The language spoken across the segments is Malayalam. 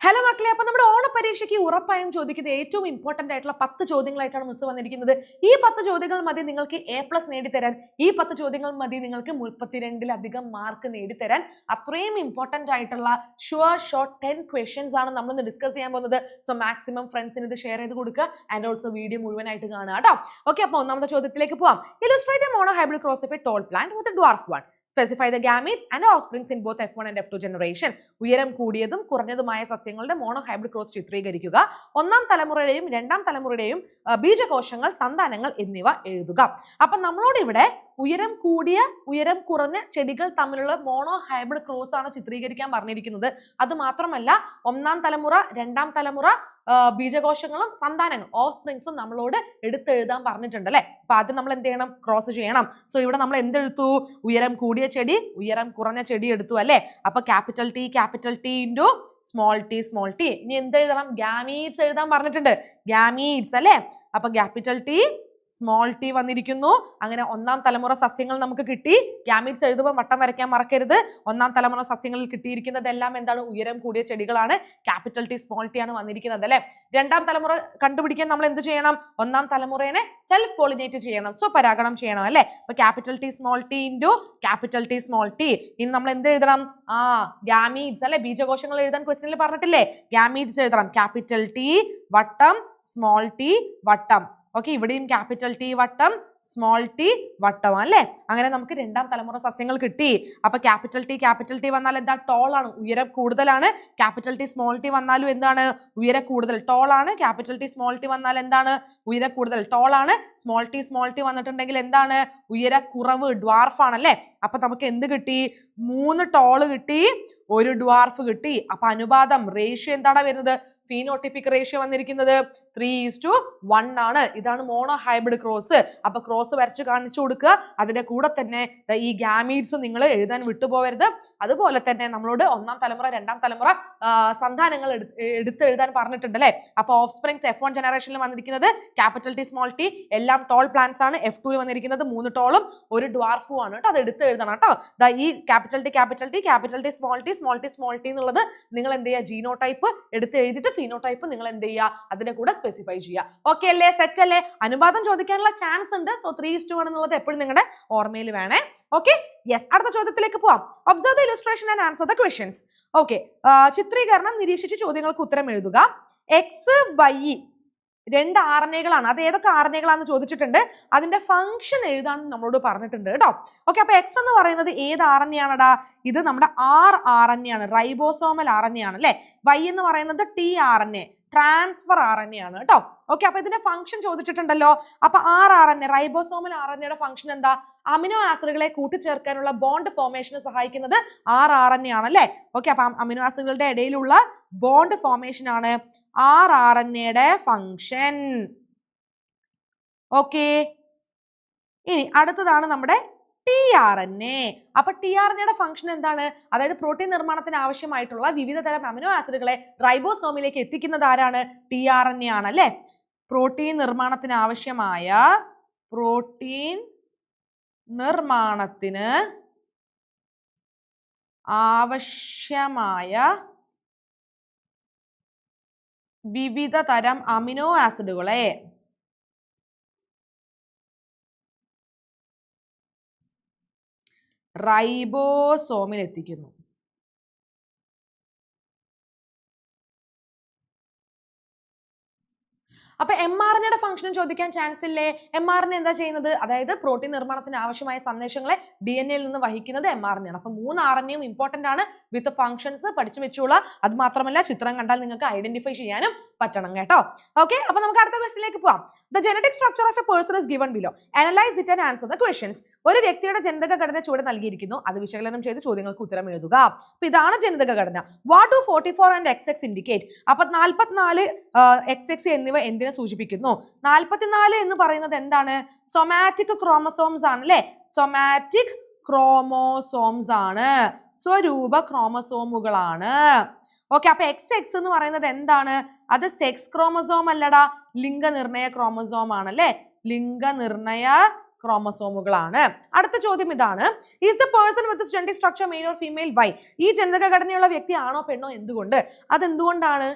ഹലോ മക്കളെ, അപ്പൊ നമ്മുടെ ഓണപരീക്ഷയ്ക്ക് ഉറപ്പായും ചോദിക്കുന്നത് ഏറ്റവും ഇമ്പോർട്ടന്റ് ആയിട്ടുള്ള 10 ചോദ്യങ്ങളായിട്ടാണ് മിസ് വന്നിരിക്കുന്നത്. ഈ 10 ചോദ്യങ്ങൾ മതി നിങ്ങൾക്ക് A+ നേടിത്തരാൻ. ഈ 10 ചോദ്യങ്ങൾ മതി നിങ്ങൾക്ക് 32-ലധികം മാർക്ക് നേടിത്തരാൻ. അത്രയും ഇമ്പോർട്ടന്റ് ആയിട്ടുള്ള ഷുവർ ഷോർട്ട് 10 ക്വസ്റ്റ്യൻസ് ആണ് നമ്മൾ ഇന്ന് ഡിസ്കസ് ചെയ്യാൻ പോകുന്നത്. സോ മാക്സിമം ഫ്രണ്ട്സിന് ഇത് ഷെയർ ചെയ്ത് കൊടുക്കുക ആൻഡ് ഓൾസോ വീഡിയോ മുഴുവനായിട്ട് കാണുക കേട്ടോ. ഓക്കെ, അപ്പോൾ ഒന്നാമത്തെ ചോദ്യത്തിലേക്ക് പോവാം. ഇലുസ്ട്രേറ്റ് A monohybrid cross of A toll plant with a dwarf one. Specify the gametes and offsprings in both F1 and F2 generation. ഉയരം കൂടിയതും കുറഞ്ഞതുമായ സസ്യങ്ങളുടെ മോണോഹൈബ്രിഡ് ക്രോസ് ചിത്രീകരിക്കുക. ഒന്നാം തലമുറയുടെയും രണ്ടാം തലമുറയുടെയും ബീജകോശങ്ങൾ, സന്താനങ്ങൾ എന്നിവ എഴുതുക. അപ്പൊ നമ്മളോട് ഇവിടെ ഉയരം കൂടിയ ഉയരം കുറഞ്ഞ ചെടികൾ തമ്മിലുള്ള മോണോഹൈബ്രിഡ് ക്രോസ് ആണ് ചിത്രീകരിക്കാൻ പറഞ്ഞിരിക്കുന്നത്. അത് മാത്രമല്ല ഒന്നാം തലമുറ, രണ്ടാം തലമുറ ബീജകോശങ്ങളും സന്താനങ്ങളും ഓഫ്സ്പ്രിങ്സും നമ്മളോട് എടുത്തെഴുതാൻ പറഞ്ഞിട്ടുണ്ട് അല്ലെ. അപ്പൊ ആദ്യം നമ്മൾ എന്ത് ചെയ്യണം? ക്രോസ് ചെയ്യണം. സോ ഇവിടെ നമ്മൾ എന്തെടുത്തു? ഉയരം കൂടിയ ചെടി, ഉയരം കുറഞ്ഞ ചെടി എടുത്തു അല്ലെ. അപ്പൊ capital T into small T. ഇനി എന്ത് എഴുതണം? ഗാമീറ്റ്സ് എഴുതാൻ പറഞ്ഞിട്ടുണ്ട്. ഗാമീറ്റ്സ് അല്ലെ. അപ്പൊ ക്യാപിറ്റൽ ടി സ്മോൾ ടി വന്നിരിക്കുന്നു. അങ്ങനെ ഒന്നാം തലമുറ സസ്യങ്ങൾ നമുക്ക് കിട്ടി. ഗാമീറ്റ്സ് എഴുതുമ്പോൾ വട്ടം വരയ്ക്കാൻ മറക്കരുത്. ഒന്നാം തലമുറ സസ്യങ്ങളിൽ കിട്ടിയിരിക്കുന്നതെല്ലാം എന്താണ്? ഉയരം കൂടിയ ചെടികളാണ്. ക്യാപിറ്റൽ ടി സ്മോൾ ടി ആണ് വന്നിരിക്കുന്നത് അല്ലെ. രണ്ടാം തലമുറ കണ്ടുപിടിക്കാൻ നമ്മൾ എന്ത് ചെയ്യണം? ഒന്നാം തലമുറയെ സെൽഫ് പോളിനേറ്റ് ചെയ്യണം, സ്വപരാഗണം ചെയ്യണം അല്ലെ. അപ്പൊ capital T small T into capital T small T. ഇനി നമ്മൾ എന്ത് എഴുതണം? ഗാമീറ്റ്സ് അല്ലെ. ബീജകോശങ്ങൾ എഴുതാൻ ക്വസ്റ്റ്യനിൽ പറഞ്ഞിട്ടില്ലേ? ഗാമീറ്റ്സ് എഴുതണം. ക്യാപിറ്റൽ ടി വട്ടം, സ്മോൾ ടി വട്ടം. ഓക്കെ, ഇവിടെയും ക്യാപിറ്റൽ ടി വട്ടം, സ്മോൾ ടി വട്ടം അല്ലെ. അങ്ങനെ നമുക്ക് രണ്ടാം തലമുറ സസ്യങ്ങൾ കിട്ടി. അപ്പൊ ക്യാപിറ്റൽ ടി വന്നാൽ എന്താ? ടോൾ ആണ്, ഉയരം കൂടുതലാണ്. ക്യാപിറ്റൽ ടി സ്മോൾ ടി വന്നാലും എന്താണ്? ഉയര കൂടുതൽ, ടോൾ ആണ്. ക്യാപിറ്റൽ ടി സ്മോൾ ടി വന്നാൽ എന്താണ്? ഉയര കൂടുതൽ, ടോൾ ആണ്. സ്മോൾ ടി വന്നിട്ടുണ്ടെങ്കിൽ എന്താണ്? ഉയര കുറവ്, ഡ്വാർഫ് ആണല്ലേ. അപ്പൊ നമുക്ക് എന്ത് കിട്ടി? 3 ടോള് കിട്ടി, 1 ഡ്വാർഫ് കിട്ടി. അപ്പൊ അനുപാതം റേഷ്യോ എന്താണ് വരുന്നത്? ഫീനോട്ടിപ്പിക് റേഷ്യോ വന്നിരിക്കുന്നത് 3:1 ആണ്. ഇതാണ് മോണോ ഹൈബ്രിഡ് ക്രോസ്. അപ്പൊ ക്രോസ് വരച്ച് കാണിച്ചു കൊടുക്കുക. അതിന്റെ കൂടെ തന്നെ ഈ ഗാമീറ്റ്സ് നിങ്ങൾ എഴുതാൻ വിട്ടുപോകരുത്. അതുപോലെ തന്നെ നമ്മളോട് ഒന്നാം തലമുറ, രണ്ടാം തലമുറ സന്താനങ്ങൾ എടുത്തെഴുതാൻ പറഞ്ഞിട്ടുണ്ട് അല്ലെ. അപ്പൊ ഓഫ് സ്പ്രിങ്സ് F1 ജനറേഷനിൽ വന്നിരിക്കുന്നത് ക്യാപിറ്റൽ ടി സ്മോൾ ടി, എല്ലാം ടോൾ പ്ലാന്റ്സ് ആണ്. F2 വന്നിരിക്കുന്നത് 3 ടോളും 1 ഡ്വാർഫും ആണ് കേട്ടോ. അത് എടുത്തെഴുതണം കേട്ടോ. ഈ ക്യാപിറ്റൽ ടി സ്മോൾ ടി എന്നുള്ളത് നിങ്ങൾ എന്ത് ചെയ്യുക? ജീനോടൈപ്പ് എടുത്ത് എഴുതിയിട്ട് ഫീനോടൈപ്പ് നിങ്ങൾ എന്ത് ചെയ്യുക? അതിന്റെ കൂടെ സ്പെസിഫൈ ചെയ്യുക. ഓക്കെ അല്ലേ? സെറ്റ് അല്ലേ? അനുപാതം ചോദിക്കാനുള്ള ചാൻസ് ഉണ്ട്. സോ 3:1 എന്നുള്ളത് എപ്പോഴും നിങ്ങളുടെ ഓർമ്മയിൽ വേണേ. Okay, yes. അടുത്ത ചോദ്യത്തിലേക്ക് പോവാം. Observe the illustration and answer the questions. Okay, ചിത്രീകരണം നിരീക്ഷിച്ച് ചോദ്യങ്ങൾക്ക് ഉത്തരം എഴുതുക. എക്സ്, വൈ 2 RNAകളാണ്. അത് ഏതൊക്കെ RNAകളാണെന്ന് ചോദിച്ചിട്ടുണ്ട്. അതിന്റെ ഫംഗ്ഷൻ എഴുതാൻ നമ്മളോട് പറഞ്ഞിട്ടുണ്ട് കേട്ടോ. ഓക്കെ, അപ്പൊ എക്സ് എന്ന് പറയുന്നത് ഏത് RNA ആണെടാ? ഇത് നമ്മുടെ RNA ആണ്, റൈബോസോമൽ RNA ആണ് അല്ലെ. വൈ എന്ന് പറയുന്നത് tRNA, ട്രാൻസ്ഫർ RNA ആണ് കേട്ടോ. ഓക്കെ, അപ്പൊ ഇതിന്റെ ഫംഗ്ഷൻ ചോദിച്ചിട്ടുണ്ടല്ലോ. അപ്പൊ RNA, റൈബോസോമൽ RNAയുടെ ഫംഗ്ഷൻ എന്താ? അമിനോ ആസിഡുകളെ കൂട്ടിച്ചേർക്കാനുള്ള ബോണ്ട് ഫോർമേഷന് സഹായിക്കുന്നത് RNA ആണ് അല്ലെ. ഓക്കെ, അപ്പൊ അമിനോ ആസിഡുകളുടെ ഇടയിലുള്ള ബോണ്ട് ഫോർമേഷൻ ആണ് RNAയുടെ ഫംഗ്ഷൻ. ഓക്കെ, ഇനി അടുത്തതാണ് നമ്മുടെ tRNA. അപ്പൊ tRNAയുടെ ഫംഗ്ഷൻ എന്താണ്? അതായത് പ്രോട്ടീൻ നിർമ്മാണത്തിന് ആവശ്യമായിട്ടുള്ള വിവിധ തരം അമിനോ ആസിഡുകളെ റൈബോസോമിലേക്ക് എത്തിക്കുന്നത് ആരാണ്? tRNA ആണ് അല്ലെ. പ്രോട്ടീൻ നിർമ്മാണത്തിന് ആവശ്യമായ വിവിധ തരം അമിനോ ആസിഡുകളെ റൈബോസോമിൽ എത്തിക്കുന്നു. അപ്പൊ mRNAയുടെ ഫംഗ്ഷനും ചോദിക്കാൻ ചാൻസ് ഇല്ലേ? mRNA എന്താ ചെയ്യുന്നത്? അതായത് പ്രോട്ടീൻ നിർമ്മാണത്തിന് ആവശ്യമായ സന്ദേശങ്ങളെ DNA യിൽ നിന്ന് വഹിക്കുന്നത് mRNA ആണ്. അപ്പൊ 3 RNAയും ഇമ്പോർട്ടന്റ് ആണ്. വിത്ത് ഫംഗ്ഷൻസ് പഠിച്ചു വെച്ചോളാം. അത് മാത്രമല്ല ചിത്രം കണ്ടാൽ നിങ്ങൾക്ക് ഐഡന്റിഫൈ ചെയ്യാനും പറ്റണം കേട്ടോ. ഓക്കെ, അപ്പൊ നമുക്ക് അടുത്ത ക്വസ്റ്റ്യനിലേക്ക് പോവാം. The genetic structure of a person is given below. Analyze it and answer the questions. ഒരു വ്യക്തിയുടെ ജനിതക ഘടന ചുവടെ നൽകിയിരിക്കുന്നു. അത് വിശകലനം ചെയ്ത് ചോദ്യങ്ങൾക്ക് ഉത്തരം എഴുതുക. അപ്പൊ ഇതാണ് ജനിതക ഘടന. What do 44 and XX indicate? അപ്പൊ 44 XX എന്നിവ എന്തിനെ സൂചിപ്പിക്കുന്നു? 44 എന്ന് പറയുന്നത് എന്താണ്? സൊമാറ്റിക് ക്രോമസോംസ് ആണ് അല്ലെ. സൊമാറ്റിക് ക്രോമോസോംസ് ആണ്, സ്വരൂപ ക്രോമസോമുകളാണ്. ഓക്കെ, അപ്പൊ XX എന്ന് പറയുന്നത് എന്താണ്? അത് സെക്സ് ക്രോമസോം അല്ലടാ, ലിംഗനിർണയ ക്രോമസോം ആണ് അല്ലെ. ലിംഗനിർണയ ക്രോമസോമുകളാണ്. അടുത്ത ചോദ്യം ഇതാണ്, is the person with genetic structure male or female? Why? ഈ ജനിതക ഘടനയുള്ള വ്യക്തി ആണോ പെണ്ണോ? എന്തുകൊണ്ട്? അതെന്തുകൊണ്ടാണ്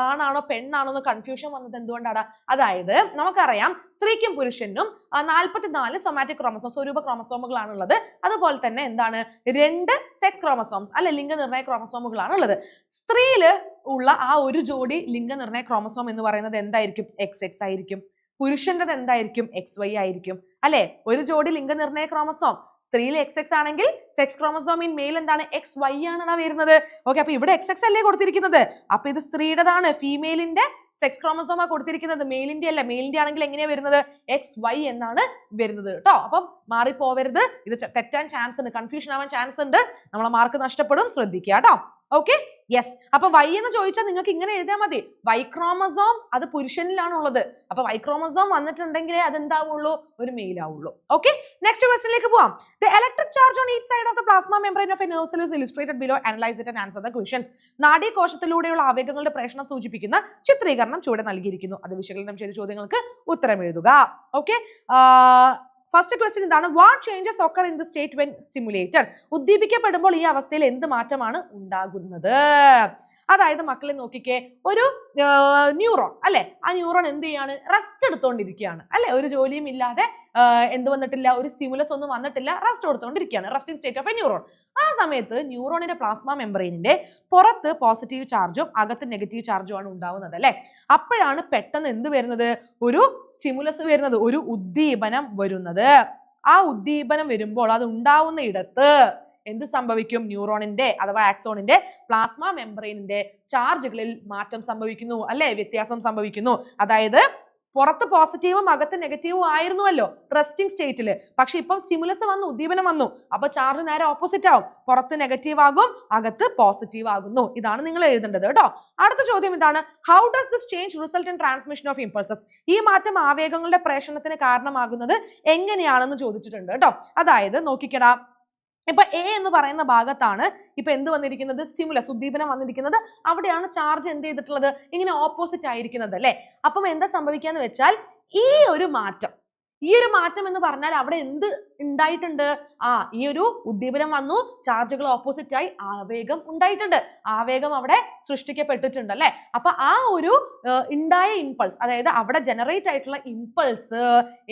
ആണാണോ പെണ്ണാണോ എന്ന് കൺഫ്യൂഷൻ വന്നത് എന്തുകൊണ്ടാണ്? അതായത് നമുക്കറിയാം സ്ത്രീക്കും പുരുഷനും 44 സൊമാറ്റിക് ക്രോമസോംസ്, സ്വരൂപ ക്രോമസോമുകളാണ് ഉള്ളത്. അതുപോലെ തന്നെ എന്താണ് 2 സെക്സ് ക്രോമസോംസ് അല്ലെ ലിംഗനിർണയ ക്രോമസോമുകളാണ് ഉള്ളത്. സ്ത്രീയില് ഉള്ള ആ ഒരു ജോഡി ലിംഗനിർണയ ക്രോമസോം എന്ന് പറയുന്നത് എന്തായിരിക്കും? XX ആയിരിക്കും. പുരുഷന്റേത് എന്തായിരിക്കും? XY ആയിരിക്കും അല്ലെ. ഒരു ജോഡി ലിംഗനിർണയ ക്രോമസോം സ്ത്രീയിൽ XX ആണെങ്കിൽ സെക്സ് ക്രോമസോം ഇൻ മെയിൽ എന്താണ്? XY ആണ് വരുന്നത്. ഓക്കെ, അപ്പൊ ഇവിടെ XX അല്ലേ കൊടുത്തിരിക്കുന്നത്, അപ്പൊ ഇത് സ്ത്രീയുടേതാണ്. ഫീമെയിലിന്റെ സെക്സ് ക്രോമസോമാ കൊടുത്തിരിക്കുന്നത്, മെയിലിന്റെ അല്ല. മെയിലിന്റെ ആണെങ്കിൽ എങ്ങനെയാ വരുന്നത്? XY എന്നാണ് വരുന്നത് കേട്ടോ. അപ്പം മാറിപ്പോവരുത്, ഇത് തെറ്റാൻ ചാൻസ് ഉണ്ട്, കൺഫ്യൂഷൻ ആവാൻ ചാൻസ് ഉണ്ട്, നമ്മളെ മാർക്ക് നഷ്ടപ്പെടും, ശ്രദ്ധിക്കുക കേട്ടോ. Okay, yes. അപ്പൊ Y എന്ന് ചോദിച്ചാൽ നിങ്ങൾക്ക് ഇങ്ങനെ എഴുതിയാൽ മതി, Y ക്രോമസോം അത് പുരുഷനിലാണ് ഉള്ളത്. അപ്പൊ Y ക്രോമസോം വന്നിട്ടുണ്ടെങ്കിലേ അത് എന്താവുള്ളൂ? ഒരു മെയിൽ ആവുള്ളൂ. ഓക്കെ, നെക്സ്റ്റ് ക്വസ്റ്റ്യനിലേക്ക് പോവാം. The electric charge on each side of the plasma membrane of a nerve cell is illustrated below. Analyze it and answer the questions. നാഡീകോശത്തിലൂടെയുള്ള ആവേഗങ്ങളുടെ പ്രേഷണം സൂചിപ്പിക്കുന്ന ചിത്രീകരണം ചുവടെ നൽകിയിരിക്കുന്നു. അത് വിശകലനം ചെയ്ത ചോദ്യങ്ങൾക്ക് ഉത്തരം എഴുതുക. ഓക്കെ, ഫസ്റ്റ് ക്വസ്റ്റ്യൻ എന്താണ്? What changes occur in the state when stimulated? ഉദ്ദീപിക്കപ്പെടുമ്പോൾ ഈ അവസ്ഥയിൽ എന്ത് മാറ്റമാണ് ഉണ്ടാകുന്നത്? അതായത് മക്കളെ നോക്കിക്കേ, ഒരു ന്യൂറോൺ അല്ലെ, ആ ന്യൂറോൺ എന്ത് ചെയ്യാണ്? റെസ്റ്റ് എടുത്തോണ്ടിരിക്കുകയാണ് അല്ലെ. ഒരു ജോലിയും ഇല്ലാതെ എന്ത് വന്നിട്ടില്ല, ഒരു സ്റ്റിമുലസ് ഒന്നും വന്നിട്ടില്ല, റെസ്റ്റ് എടുത്തോണ്ടിരിക്കുകയാണ്, resting state of a neuron. ആ സമയത്ത് ന്യൂറോണിന്റെ പ്ലാസ്മ മെംബ്രെയിനിന്റെ പുറത്ത് പോസിറ്റീവ് ചാർജും അകത്ത് നെഗറ്റീവ് ചാർജും ആണ് ഉണ്ടാവുന്നത് അല്ലെ. അപ്പോഴാണ് പെട്ടെന്ന് എന്ത് വരുന്നത്? ഒരു സ്റ്റിമുലസ് വരുന്നത്, ഒരു ഉദ്ദീപനം വരുന്നത്. ആ ഉദ്ദീപനം വരുമ്പോൾ അത് ഉണ്ടാവുന്ന ഇടത്ത് എന്ത് സംഭവിക്കും? ന്യൂറോണിന്റെ അഥവാ ആക്സോണിന്റെ പ്ലാസ്മ മെംബ്രെയിനിന്റെ ചാർജുകളിൽ മാറ്റം സംഭവിക്കുന്നു അല്ലെ, വ്യത്യാസം സംഭവിക്കുന്നു. അതായത് പുറത്ത് പോസിറ്റീവും അകത്ത് നെഗറ്റീവും ആയിരുന്നുവല്ലോ റെസ്റ്റിംഗ് സ്റ്റേറ്റില്, പക്ഷെ ഇപ്പം സ്റ്റിമുലസ് വന്നു, ഉദ്ദീപനം വന്നു, അപ്പൊ ചാർജ് നേരെ ഓപ്പോസിറ്റ് ആവും, പുറത്ത് നെഗറ്റീവ് ആകും, അകത്ത് പോസിറ്റീവ് ആകുന്നു. ഇതാണ് നിങ്ങൾ എഴുതേണ്ടത് കേട്ടോ. അടുത്ത ചോദ്യം ഇതാണ്, how does this change result in transmission of impulses? ഈ മാറ്റം ആവേഗങ്ങളുടെ പ്രേഷണത്തിന് കാരണമാകുന്നത് എങ്ങനെയാണെന്ന് ചോദിച്ചിട്ടുണ്ട് കേട്ടോ. അതായത് നോക്കിക്കടാ, ഇപ്പൊ A എന്ന് പറയുന്ന ഭാഗത്താണ് ഇപ്പൊ എന്ത് വന്നിരിക്കുന്നത്? സ്റ്റിമുലസ്, ഉദ്ദീപനം വന്നിരിക്കുന്നത്. അവിടെയാണ് ചാർജ് എന്ത് ചെയ്തിട്ടുള്ളത്? ഇങ്ങനെ ഓപ്പോസിറ്റ് ആയിരിക്കുന്നത് അല്ലെ. അപ്പം എന്താ സംഭവിക്കാന്ന് വെച്ചാൽ ഈ ഒരു മാറ്റം എന്ന് പറഞ്ഞാൽ അവിടെ എന്ത് ഉണ്ടായിട്ടുണ്ട്? ഈ ഒരു ഉദ്ദീപനം വന്നു, ചാർജുകൾ ഓപ്പോസിറ്റ് ആയി, ആവേഗം ഉണ്ടായിട്ടുണ്ട്, ആവേഗം അവിടെ സൃഷ്ടിക്കപ്പെട്ടിട്ടുണ്ട് അല്ലെ. അപ്പൊ ആ ഒരു ഉണ്ടായ ഇമ്പൾസ്, അതായത് അവിടെ ജനറേറ്റ് ആയിട്ടുള്ള ഇമ്പൾസ്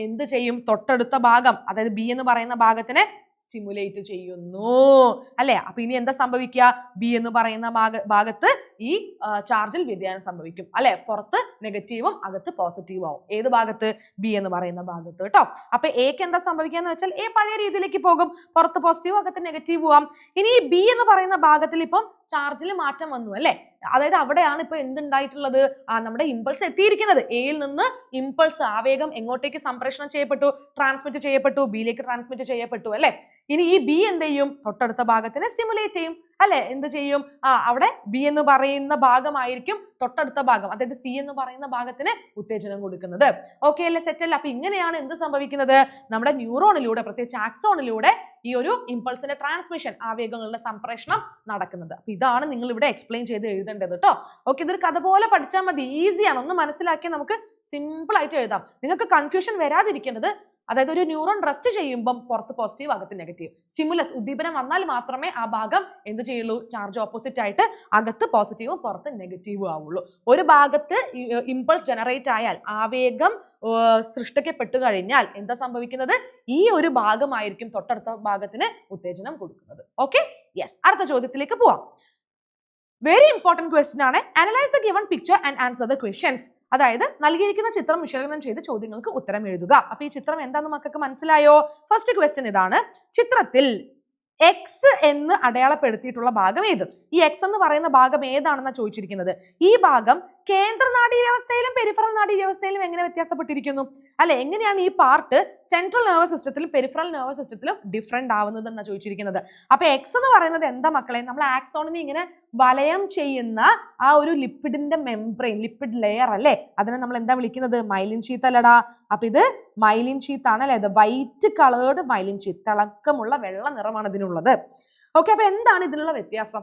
എന്ത് ചെയ്യും? തൊട്ടടുത്ത ഭാഗം, അതായത് B എന്ന് പറയുന്ന ഭാഗത്തിനെ സ്റ്റിമുലേറ്റ് ചെയ്യുന്നു അല്ലെ. അപ്പൊ ഇനി എന്താ സംഭവിക്കുക? B എന്ന് പറയുന്ന ഭാഗത്ത് ഈ ചാർജിൽ വ്യതിയാനം സംഭവിക്കും അല്ലെ. പുറത്ത് നെഗറ്റീവും അകത്ത് പോസിറ്റീവും ആവും. ഏത് ഭാഗത്ത്? B എന്ന് പറയുന്ന ഭാഗത്ത് കേട്ടോ. അപ്പൊ Aക്ക് എന്താ സംഭവിക്കാന്ന് വെച്ചാൽ A പഴയ രീതിയിലേക്ക് പോകും, പുറത്ത് പോസിറ്റീവും അകത്ത് നെഗറ്റീവും ആവും. ഇനി ഈ B എന്ന് പറയുന്ന ഭാഗത്തിൽ ഇപ്പം ചാർജിൽ മാറ്റം വന്നു അല്ലെ. അതായത് അവിടെയാണ് ഇപ്പൊ എന്തുണ്ടായിട്ടുള്ളത്? നമ്മുടെ ഇമ്പൾസ് എത്തിയിരിക്കുന്നത്. എയിൽ നിന്ന് ഇമ്പൾസ്, ആവേഗം എങ്ങോട്ടേക്ക് സംപ്രേഷണം ചെയ്യപ്പെട്ടു? ട്രാൻസ്മിറ്റ് ചെയ്യപ്പെട്ടു, ബിയിലേക്ക് ട്രാൻസ്മിറ്റ് ചെയ്യപ്പെട്ടു അല്ലെ. ഇനി ഈ B എന്ത് ചെയ്യും? തൊട്ടടുത്ത ഭാഗത്തിനെ സ്റ്റിമുലേറ്റ് ചെയ്യും അല്ലെ. എന്ത് ചെയ്യും? അവിടെ B എന്ന് പറയുന്ന ഭാഗമായിരിക്കും തൊട്ടടുത്ത ഭാഗം, അതായത് C എന്ന് പറയുന്ന ഭാഗത്തിന് ഉത്തേജനം കൊടുക്കുന്നത്. ഓക്കെ അല്ലെ, സെറ്റ് അല്ല. അപ്പൊ ഇങ്ങനെയാണ് എന്ത് സംഭവിക്കുന്നത്? നമ്മുടെ ന്യൂറോണിലൂടെ, പ്രത്യേകിച്ച് ആക്സോണിലൂടെ ഈ ഒരു ഇമ്പൾസിന്റെ ട്രാൻസ്മിഷൻ, ആവേഗങ്ങളുടെ സംപ്രേഷണം നടക്കുന്നത്. അപ്പൊ ഇതാണ് നിങ്ങൾ ഇവിടെ എക്സ്പ്ലെയിൻ ചെയ്ത് എഴുതേണ്ടത് കേട്ടോ. ഓക്കെ, ഇതൊരു കഥ പോലെ പഠിച്ചാൽ മതി, ഈസിയാണ്, ഒന്ന് മനസ്സിലാക്കിയാൽ നമുക്ക് സിമ്പിൾ ആയിട്ട് എഴുതാം. നിങ്ങൾക്ക് കൺഫ്യൂഷൻ വരാതിരിക്കേണ്ടത്, അതായത് ഒരു ന്യൂറോൺ റെസ്റ്റ് ചെയ്യുമ്പം പുറത്ത് പോസിറ്റീവ് അകത്ത് നെഗറ്റീവ്, സ്റ്റിമുലസ് ഉദ്ദീപനം വന്നാൽ മാത്രമേ ആ ഭാഗം എന്ത് ചെയ്യുള്ളൂ? ചാർജ് ഓപ്പോസിറ്റ് ആയിട്ട് അകത്ത് പോസിറ്റീവും പുറത്ത് നെഗറ്റീവും ആവുള്ളൂ. ഒരു ഭാഗത്ത് ഇമ്പൾസ് ജനറേറ്റ് ആയാൽ, ആവേഗം സൃഷ്ടിക്കപ്പെട്ടു കഴിഞ്ഞാൽ എന്താ സംഭവിക്കുന്നത്? ഈ ഒരു ഭാഗമായിരിക്കും തൊട്ടടുത്ത ഭാഗത്തിന് ഉത്തേജനം കൊടുക്കുന്നത്. Okay, yes. അടുത്ത ചോദ്യത്തിലേക്ക് പോവാം. വെരി ഇമ്പോർട്ടന്റ് ക്വസ്റ്റ്യൻ ആണ്. Analyse the given picture and answer the questions. അതായത് നൽകിയിരിക്കുന്ന ചിത്രം വിശകലനം ചെയ്ത് ചോദ്യങ്ങൾക്ക് ഉത്തരം എഴുതുക. അപ്പൊ ഈ ചിത്രം എന്താണെന്ന് മക്കൾക്ക് മനസ്സിലായോ? ഫസ്റ്റ് ക്വസ്റ്റ്യൻ ഇതാണ്, ചിത്രത്തിൽ X എന്ന് അടയാളപ്പെടുത്തിയിട്ടുള്ള ഭാഗം ഏത്? ഈ X എന്ന് പറയുന്ന ഭാഗം ഏതാണെന്നാണ് ചോദിച്ചിരിക്കുന്നത്. ഈ ഭാഗം കേന്ദ്ര നാഡീവ്യവസ്ഥയിലും പെരിഫറൽ നാഡീവ്യവസ്ഥയിലും എങ്ങനെ വ്യത്യാസപ്പെട്ടിരിക്കുന്നു അല്ലെ. എങ്ങനെയാണ് ഈ പാർട്ട് സെൻട്രൽ നെർവസ് സിസ്റ്റത്തിലും പെരിഫറൽ നെർവസ് സിസ്റ്റത്തിലും ഡിഫറെന്റ് ആവുന്നത് എന്നാണ് ചോദിച്ചിരിക്കുന്നത്. അപ്പൊ X എന്ന് പറയുന്നത് എന്താ മക്കളെ? നമ്മൾ ആക്സോണിനെ ഇങ്ങനെ വലയം ചെയ്യുന്ന ആ ഒരു ലിപ്പിഡിന്റെ മെംബ്രെയിൻ, ലിപ്പിഡ് ലെയർ അല്ലെ, അതിനെ നമ്മൾ എന്താ വിളിക്കുന്നത്? മൈലിൻ ഷീത്ത് അല്ലടാ. അപ്പൊ ഇത് മൈലിൻ ഷീത്ത് ആണ് അല്ലെ, വൈറ്റ് കളേർഡ് മൈലിൻ ഷീത്ത്, തിളക്കമുള്ള വെള്ള നിറമാണ് ഇതിനുള്ളത്. ഓക്കെ, അപ്പൊ എന്താണ് ഇതിനുള്ള വ്യത്യാസം?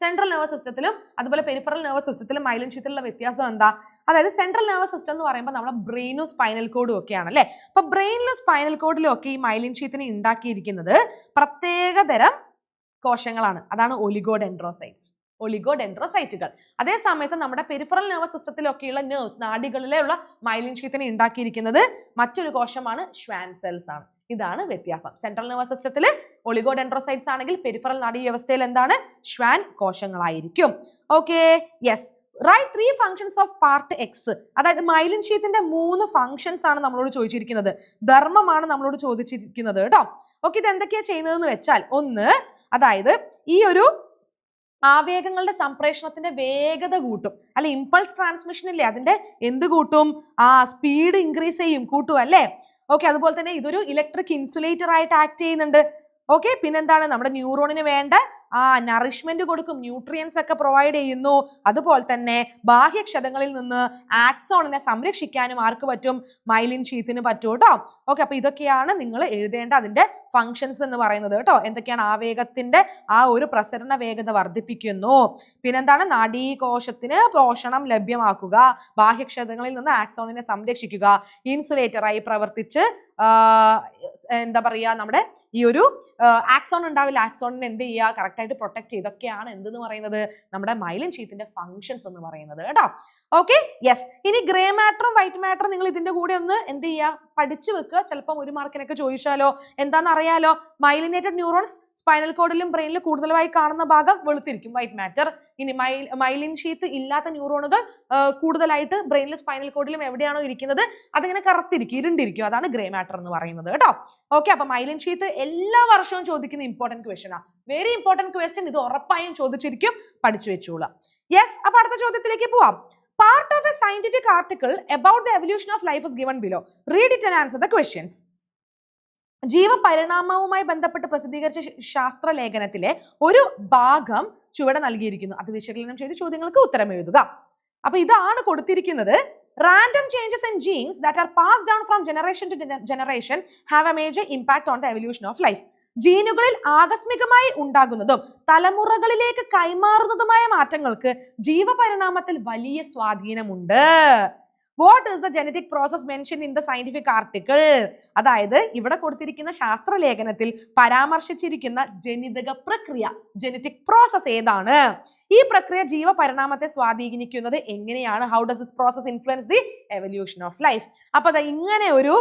സെൻട്രൽ നെർവസ് സിസ്റ്റത്തിലും അതുപോലെ പെരിഫറൽ നെർവസ് സിസ്റ്റത്തിലും മൈലിൻ ഷീത്തിലുള്ള വ്യത്യാസം എന്താ? അതായത് സെൻട്രൽ നെർവസ് സിസ്റ്റം എന്ന് പറയുമ്പോൾ നമ്മുടെ ബ്രെയിനും സ്പൈനൽ കോഡും ഒക്കെയാണ് അല്ലേ. അപ്പൊ ബ്രെയിനിലും സ്പൈനൽ കോഡിലും ഒക്കെ ഈ മൈലിൻ ഷീത്തിനെ ഉണ്ടാക്കിയിരിക്കുന്നത് പ്രത്യേകതരം കോശങ്ങളാണ്. അതാണ് ഒലിഗോഡെൻഡ്രോസൈറ്റുകൾ. അതേ സമയത്ത് നമ്മുടെ പെരിഫറൽ നെർവസ് സിസ്റ്റത്തിലൊക്കെയുള്ള നെർവ്സ്, നാഡികളിലുള്ള മൈലിൻ ഷീത്തിനെ ഉണ്ടാക്കിയിരിക്കുന്നത് മറ്റൊരു കോശമാണ് ഷ്വാൻ സെൽസ് ആണ്. ഇതാണ് വ്യത്യാസം. സെൻട്രൽ നെർവസ് സിസ്റ്റത്തിൽ ഒലിഗോഡെൻഡ്രോസൈറ്റ്സ് ആണെങ്കിൽ പെരിഫറൽ നാഡീ വ്യവസ്ഥയിൽ എന്താണ്? ഷ്വാൻ കോശങ്ങളായിരിക്കും. Okay, yes. Right 3 functions of part X. അതായത് മൈലിൻ ഷീത്തിന്റെ 3 ഫങ്ഷൻസ് ആണ് നമ്മളോട് ചോദിച്ചിരിക്കുന്നത്. ധർമ്മമാണ് നമ്മളോട് ചോദിച്ചിരിക്കുന്നത് കേട്ടോ. ഓക്കെ, ഇത് എന്തൊക്കെയാ ചെയ്യുന്നതെന്ന് വെച്ചാൽ, ഒന്ന്, അതായത് ഈ ഒരു ആവേഗങ്ങളുടെ സംപ്രേഷണത്തിന്റെ വേഗത കൂട്ടും. അല്ലെ, ഇമ്പൾസ് ട്രാൻസ്മിഷൻ ഇല്ലേ, അതിന്റെ എന്ത് കൂട്ടും? സ്പീഡ് ഇൻക്രീസ് ചെയ്യും, കൂട്ടും അല്ലേ. ഓക്കെ, അതുപോലെ തന്നെ ഇതൊരു ഇലക്ട്രിക് ഇൻസുലേറ്റർ ആയിട്ട് ആക്ട് ചെയ്യുന്നുണ്ട്. ഓക്കെ, പിന്നെന്താണ്? നമ്മുടെ ന്യൂറോണിന് വേണ്ട നറിഷ്മെന്റ് കൊടുക്കും, ന്യൂട്രിയൻസ് ഒക്കെ പ്രൊവൈഡ് ചെയ്യുന്നു. അതുപോലെ തന്നെ ബാഹ്യക്ഷതങ്ങളിൽ നിന്ന് ആക്സോണിനെ സംരക്ഷിക്കാനും ആർക്ക് പറ്റും? മൈലിൻ ഷീത്തിന് പറ്റും കേട്ടോ. ഓക്കെ, അപ്പൊ ഇതൊക്കെയാണ് നിങ്ങൾ എഴുതേണ്ട അതിന്റെ ഫങ്ഷൻസ് എന്ന് പറയുന്നത് കേട്ടോ. എന്തൊക്കെയാണ്? ആവേഗത്തിന്റെ ഒരു പ്രസരണ വേഗത വർദ്ധിപ്പിക്കുന്നു. പിന്നെന്താണ്? നാഡീകോശത്തിന് പോഷണം ലഭ്യമാക്കുക, ബാഹ്യക്ഷതങ്ങളിൽ നിന്ന് ആക്സോണിനെ സംരക്ഷിക്കുക, ഇൻസുലേറ്ററായി പ്രവർത്തിച്ച് എന്താ പറയാ, നമ്മുടെ ഈ ഒരു ആക്സോൺ ഉണ്ടാവില്ല, ആക്സോണിനെ എന്ത് ചെയ്യുക? കറക്റ്റ് ആയിട്ട് പ്രൊട്ടക്ട് ചെയ്ത്. ഇതൊക്കെയാണ് എന്തെന്ന് പറയുന്നത്? നമ്മുടെ മൈലിൻ ഷീത്തിന്റെ ഫങ്ഷൻസ് എന്ന് പറയുന്നത് കേട്ടോ. Okay, yes. ഇനി ഗ്രേ മാറ്ററും വൈറ്റ് മാറ്ററും നിങ്ങൾ ഇതിന്റെ കൂടെ ഒന്ന് എന്ത് ചെയ്യുക? പഠിച്ചു വെക്കുക. ചിലപ്പോൾ 1 മാർക്കിനൊക്കെ ചോദിച്ചാലോ. എന്താണെന്ന് അറിയാലോ? മൈലിനേറ്റഡ് ന്യൂറോൺസ് സ്പൈനൽ കോഡിലും ബ്രെയിനിലും കൂടുതലായി കാണുന്ന ഭാഗം വെളുത്തിരിക്കും, വൈറ്റ് മാറ്റർ. ഇനി മൈലിൻ ഷീത്ത് ഇല്ലാത്ത ന്യൂറോണുകൾ കൂടുതലായിട്ട് ബ്രെയിനിലും സ്പൈനൽ കോഡിലും എവിടെയാണോ ഇരിക്കുന്നത് അതിങ്ങനെ കറുത്തിരിക്കും, ഇരുണ്ടിരിക്കും. അതാണ് ഗ്രേ മാറ്റർ എന്ന് പറയുന്നത് കേട്ടോ. ഓക്കെ, അപ്പൊ മൈലിൻ ഷീത്ത് എല്ലാ വർഷവും ചോദിക്കുന്ന ഇമ്പോർട്ടന്റ് ക്വസ്റ്റ്യൻ ആണ്. Very important question. ഇത് ഉറപ്പായും ചോദിച്ചിരിക്കും, പഠിച്ചു വെച്ചോളാം. യെസ്, അപ്പൊ അടുത്ത ചോദ്യത്തിലേക്ക് പോവാം. Part of a scientific article about the evolution of life is given below. Read it and answer the questions. ജീവപരിണാമവുമായി ബന്ധപ്പെട്ട് പ്രസിദ്ധീകരിച്ച ശാസ്ത്ര ലേഖനത്തിലെ ഒരു ഭാഗം ചുവടെ നൽകിയിരിക്കുന്നു. അത് വിശകലനം ചെയ്ത് ചോദ്യങ്ങൾക്ക് ഉത്തരം എഴുതുക. അപ്പൊ ഇതാണ് കൊടുത്തിരിക്കുന്നത്. Random changes in genes that are passed down from generation to generation have a major impact on the evolution of life. ജീനുകളിൽ ആകസ്മികമായി ഉണ്ടാകുന്നതും തലമുറകളിലേക്ക് കൈമാറുന്നതുമായ മാറ്റങ്ങൾക്ക് ജീവപരിണാമത്തിൽ വലിയ സ്വാധീനമുണ്ട്. What is the genetic process mentioned in the scientific article? അതായത് ഇവിടെ കൊടുത്തിരിക്കുന്ന ശാസ്ത്രലേഖനത്തിൽ പരാമർശിച്ചിരിക്കുന്ന ജനിതക പ്രക്രിയ, ജനറ്റിക് പ്രോസസ് ഏതാണ്? ഈ പ്രക്രിയ ജീവപരിണാമത്തെ സ്വാധീനിക്കുന്നത് എങ്ങനെയാണ്? How does this process influence the evolution of life? അപ്പൊ ഇങ്ങനെ ഒരു